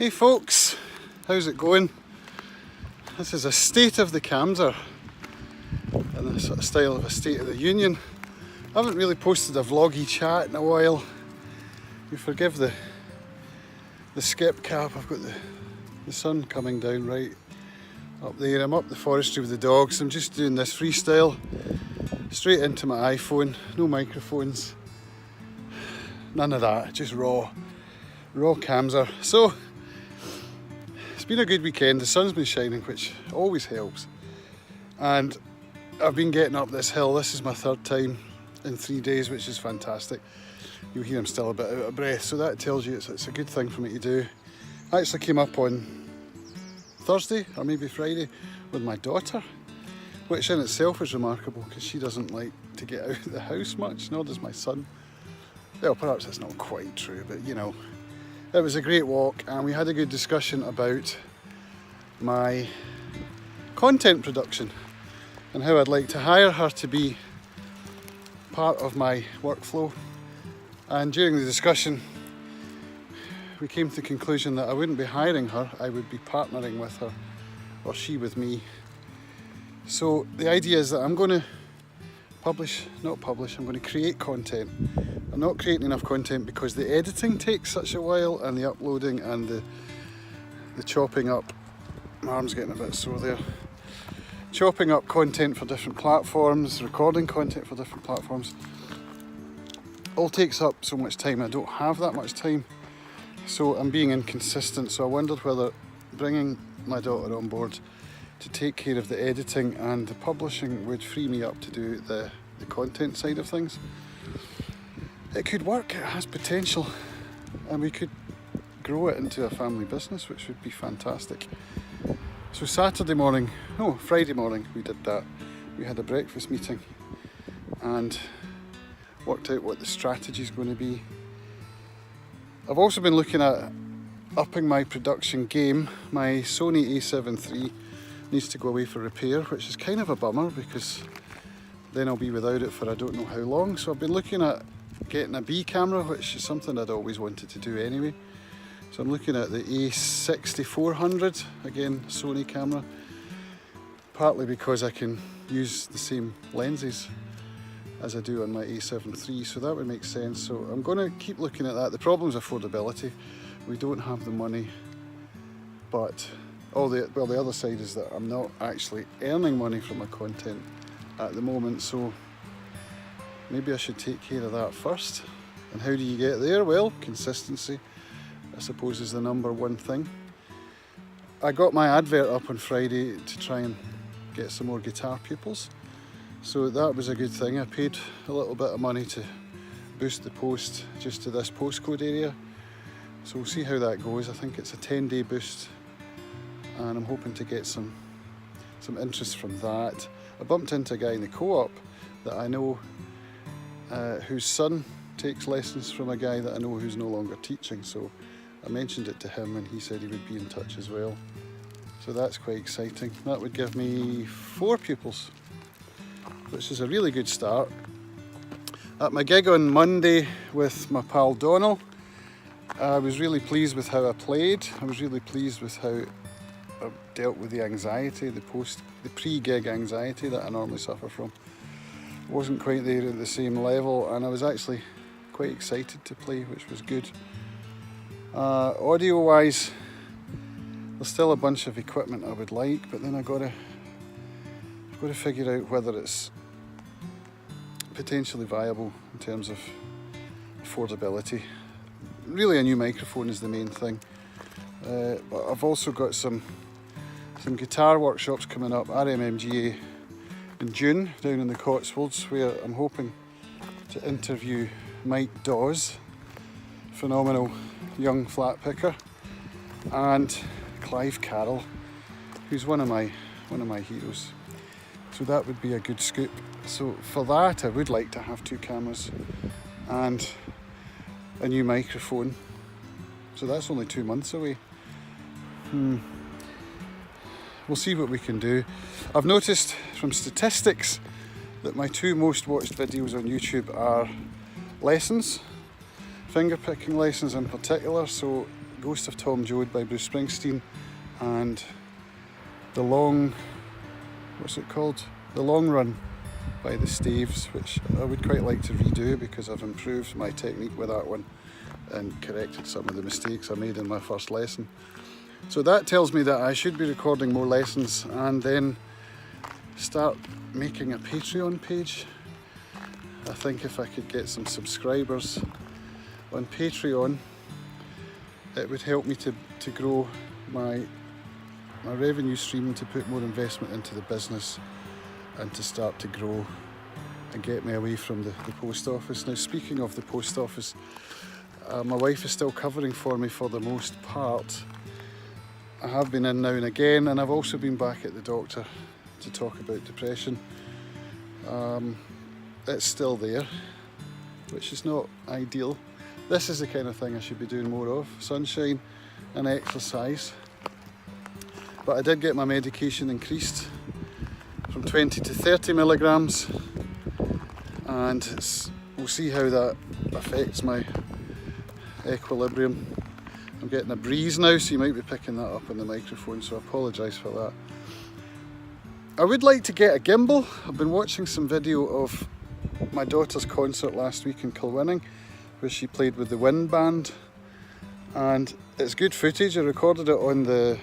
Hey folks, how's it going? This is a state of the Camser in the sort of style of a State of the Union. I haven't really posted a vloggy chat in a while. You forgive the skip cap. I've got the sun coming down right up there. I'm up the forestry with the dogs. I'm just doing this freestyle straight into my iPhone, no microphones, none of that, just raw Camser. So it's been a good weekend. The sun's been shining, which always helps, and I've been getting up this hill. This is my third time in 3 days, which is fantastic. You'll hear I'm still a bit out of breath, so that tells you it's a good thing for me to do. I actually came up on Thursday or maybe Friday with my daughter, which in itself is remarkable because she doesn't like to get out of the house much, nor does my son. Well, perhaps that's not quite true, but you know, it was a great walk and we had a good discussion about my content production and how I'd like to hire her to be part of my workflow. And during the discussion we came to the conclusion that I wouldn't be hiring her, I would be partnering with her, or she with me. So the idea is that I'm going to I'm going to create content. I'm not creating enough content because the editing takes such a while, and the uploading and the chopping up. My arm's getting a bit sore there. Chopping up content for different platforms, recording content for different platforms, all takes up so much time. I don't have that much time, so I'm being inconsistent. So I wondered whether bringing my daughter on board to take care of the editing and the publishing would free me up to do the content side of things. It could work, it has potential, and we could grow it into a family business, which would be fantastic. So Friday morning we did that. We had a breakfast meeting and worked out what the strategy is going to be. I've also been looking at upping my production game. My Sony a7 III needs to go away for repair, which is kind of a bummer because then I'll be without it for I don't know how long. So I've been looking at getting a B camera, which is something I'd always wanted to do anyway. So I'm looking at the A6400, again Sony camera, partly because I can use the same lenses as I do on my a7 III, so that would make sense. So I'm going to keep looking at that. The problem is affordability. We don't have the money, but the other side is that I'm not actually earning money from my content at the moment, so maybe I should take care of that first. And how do you get there? Well, consistency, I suppose, is the number one thing. I got my advert up on Friday to try and get some more guitar pupils, so that was a good thing. I paid a little bit of money to boost the post just to this postcode area, so we'll see how that goes. I think it's a 10-day boost and I'm hoping to get some interest from that. I bumped into a guy in the co-op that I know whose son takes lessons from a guy that I know who's no longer teaching, so I mentioned it to him and he said he would be in touch as well. So that's quite exciting. That would give me 4 pupils, which is a really good start. At my gig on Monday with my pal Donald, I was really pleased with how I played. I was really pleased with how I dealt with the anxiety, the pre-gig anxiety that I normally suffer from. I wasn't quite there at the same level, and I was actually quite excited to play, which was good. Audio wise, there's still a bunch of equipment I would like, but then I've got to figure out whether it's potentially viable in terms of affordability. Really, a new microphone is the main thing, but I've also got some guitar workshops coming up, RMMGA in June down in the Cotswolds, where I'm hoping to interview Mike Dawes, phenomenal young flat picker, and Clive Carroll, who's one of my heroes. So that would be a good scoop. So for that I would like to have 2 cameras and a new microphone. So that's only 2 months away. We'll see what we can do. I've noticed from statistics that my 2 most watched videos on YouTube are lessons, finger picking lessons in particular, so Ghost of Tom Joad by Bruce Springsteen and The Long, what's it called? The Long Run by the Staves, which I would quite like to redo because I've improved my technique with that one and corrected some of the mistakes I made in my first lesson. So that tells me that I should be recording more lessons and then start making a Patreon page. I think if I could get some subscribers on Patreon, it would help me to grow my revenue stream, to put more investment into the business and to start to grow and get me away from the post office. Now, speaking of the post office, my wife is still covering for me for the most part. I have been in now and again, and I've also been back at the doctor to talk about depression. It's still there, which is not ideal. This is the kind of thing I should be doing more of, sunshine and exercise. But I did get my medication increased from 20 to 30 milligrams, and we'll see how that affects my equilibrium. I'm getting a breeze now, so you might be picking that up on the microphone, so I apologise for that. I would like to get a gimbal. I've been watching some video of my daughter's concert last week in Kilwinning, where she played with the wind band, and it's good footage. I recorded it on the,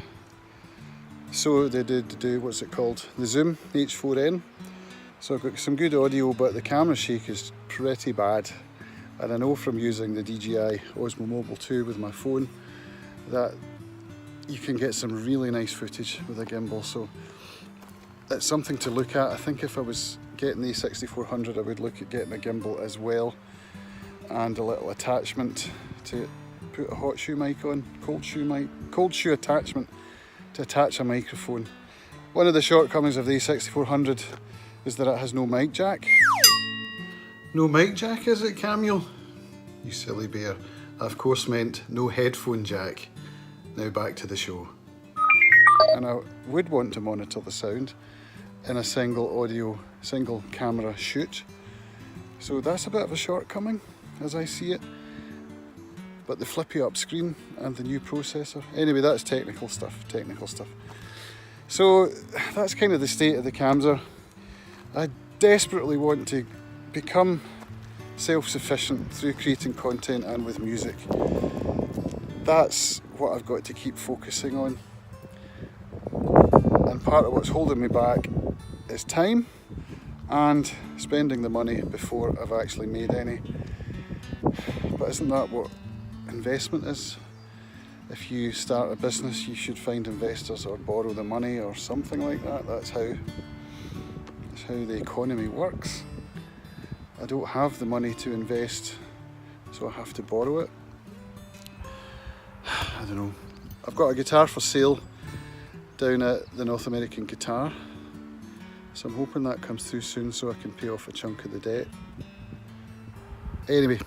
so they did what's it called, the Zoom H4n, so I've got some good audio, but the camera shake is pretty bad, and I know from using the DJI Osmo Mobile 2 with my phone that you can get some really nice footage with a gimbal, so it's something to look at. I think if I was getting the 6400, I would look at getting a gimbal as well, and a little attachment to put a hot shoe mic on, cold shoe attachment to attach a microphone. One of the shortcomings of the A6400 is that it has no mic jack. No mic jack, is it, Camule? You silly bear. I of course meant no headphone jack. Now back to the show. And I would want to monitor the sound in a single camera shoot. So that's a bit of a shortcoming as I see it. But the flippy up screen and the new processor. Anyway, that's technical stuff. So that's kind of the state of the Camser. I desperately want to become self-sufficient through creating content and with music. That's what I've got to keep focusing on. And part of what's holding me back is time and spending the money before I've actually made any. But isn't that what investment is? If you start a business, you should find investors or borrow the money or something like that. That's how the economy works. I don't have the money to invest, so I have to borrow it. I don't know. I've got a guitar for sale down at the North American Guitar, so I'm hoping that comes through soon so I can pay off a chunk of the debt. Anyway,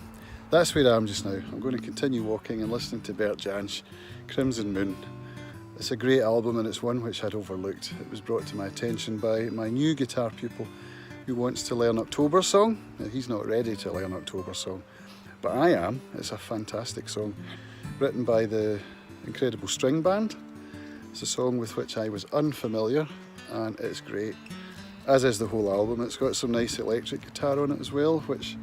that's where I am just now. I'm going to continue walking and listening to Bert Jansch, Crimson Moon. It's a great album, and it's one which I'd overlooked. It was brought to my attention by my new guitar pupil who wants to learn October Song. Now, he's not ready to learn October Song, but I am. It's a fantastic song written by the incredible string band. It's a song with which I was unfamiliar, and it's great, as is the whole album. It's got some nice electric guitar on it as well, which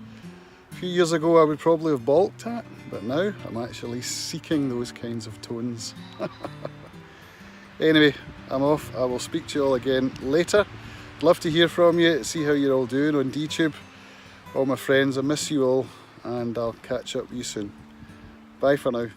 a few years ago I would probably have balked at, but now I'm actually seeking those kinds of tones. Anyway, I'm off. I will speak to you all again later. Love to hear from you, see how you're all doing on DTube. All my friends, I miss you all, and I'll catch up with you soon. Bye for now.